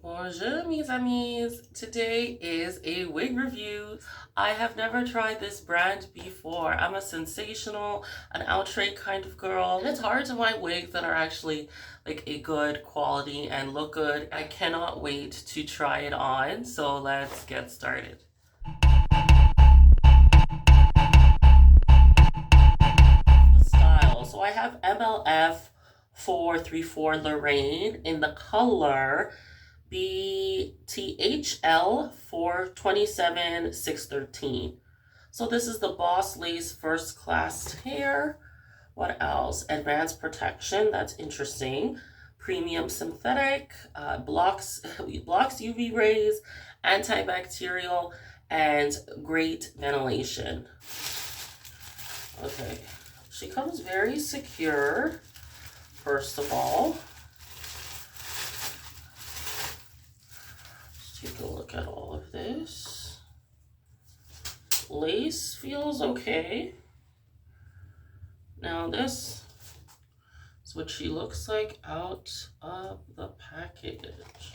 Bonjour, mes amis. Today is a wig review. I have never tried this brand before. I'm a sensational, an outright kind of girl. And it's hard to find wigs that are actually like a good quality and look good. I cannot wait to try it on. So let's get started. The style. So I have MLF 434 Lorraine in the color BTHL 427 613. So this is the Boss Lace First Class Hair. What else? Advanced protection. That's interesting. Premium synthetic. Blocks UV rays, antibacterial, and great ventilation. Okay, she comes very secure. First of all, take a look at all of this. Lace feels okay. Now this is what she looks like out of the package.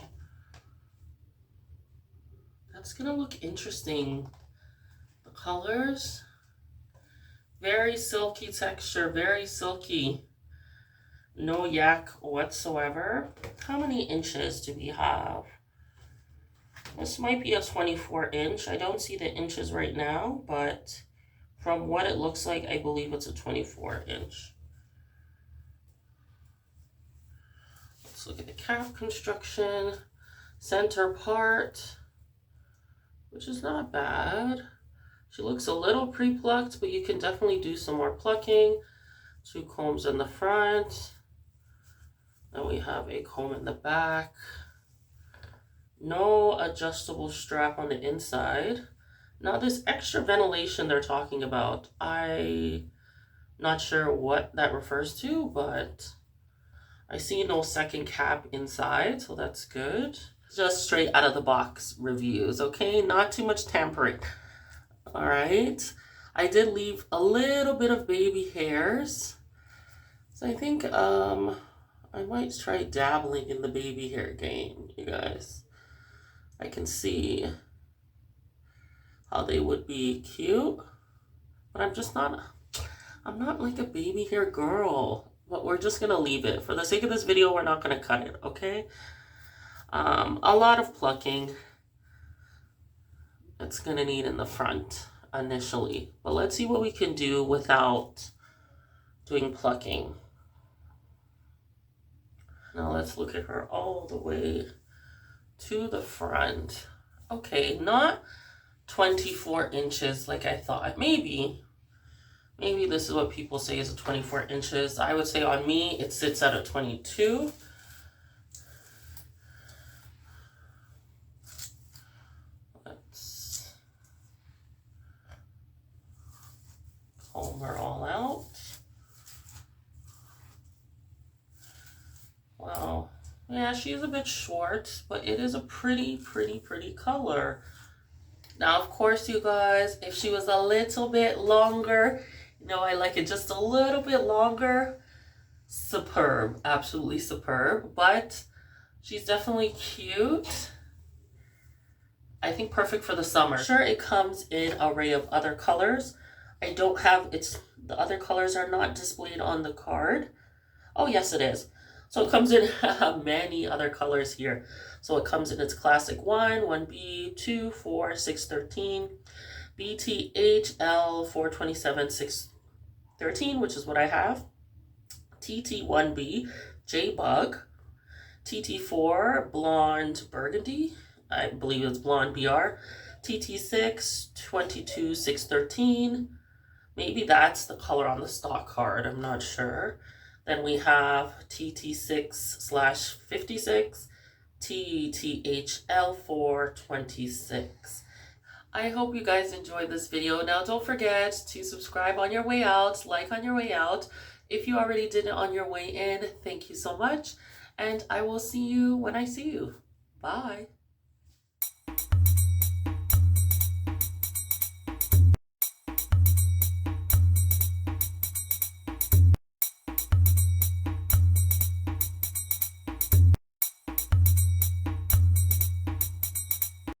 That's gonna look interesting. The colors, very silky texture, very silky. No yak whatsoever. How many inches do we have? This might be a 24-inch. I don't see the inches right now, but from what it looks like, I believe it's a 24-inch. Let's look at the cap construction. Center part, which is not bad. She looks a little pre-plucked, but you can definitely do some more plucking. 2 combs in the front. Then we have a comb in the back. No adjustable strap on the inside. Now this extra ventilation they're talking about, I'm not sure what that refers to, but I see no second cap inside, so that's good. Just straight out of the box reviews, okay? Not too much tampering. All right. I did leave a little bit of baby hairs. So I think I might try dabbling in the baby hair game, you guys. I can see how they would be cute, but I'm not like a baby hair girl, but we're just gonna leave it. For the sake of this video, we're not gonna cut it, okay? A lot of plucking it's gonna need in the front initially, but let's see what we can do without doing plucking. Now let's look at her all the way to the front. Okay, not 24 inches like I thought. Maybe this is what people say is a 24 inches. I would say on me, it sits at a 22. Let's comb her all out. Wow. Yeah, she's a bit short, but it is a pretty color. Now, of course, you guys, if she was a little bit longer, you know, I like it just a little bit longer. Superb, absolutely superb, but she's definitely cute. I think perfect for the summer. Sure, it comes in an array of other colors. I don't have, the other colors are not displayed on the card. Oh, yes, it is. So it comes in many other colors here. So it comes in its classic 1, 1B, 2, 4, 6, 13, BTHL 427, 613, which is what I have, TT1B, J-Bug, TT4, Blonde Burgundy, I believe it's Blonde BR, TT6, 22, 613, maybe that's the color on the stock card, I'm not sure. Then we have TT6/56, TTHL 426. I hope you guys enjoyed this video. Now don't forget to subscribe on your way out, like on your way out. If you already did it on your way in, thank you so much. And I will see you when I see you. Bye.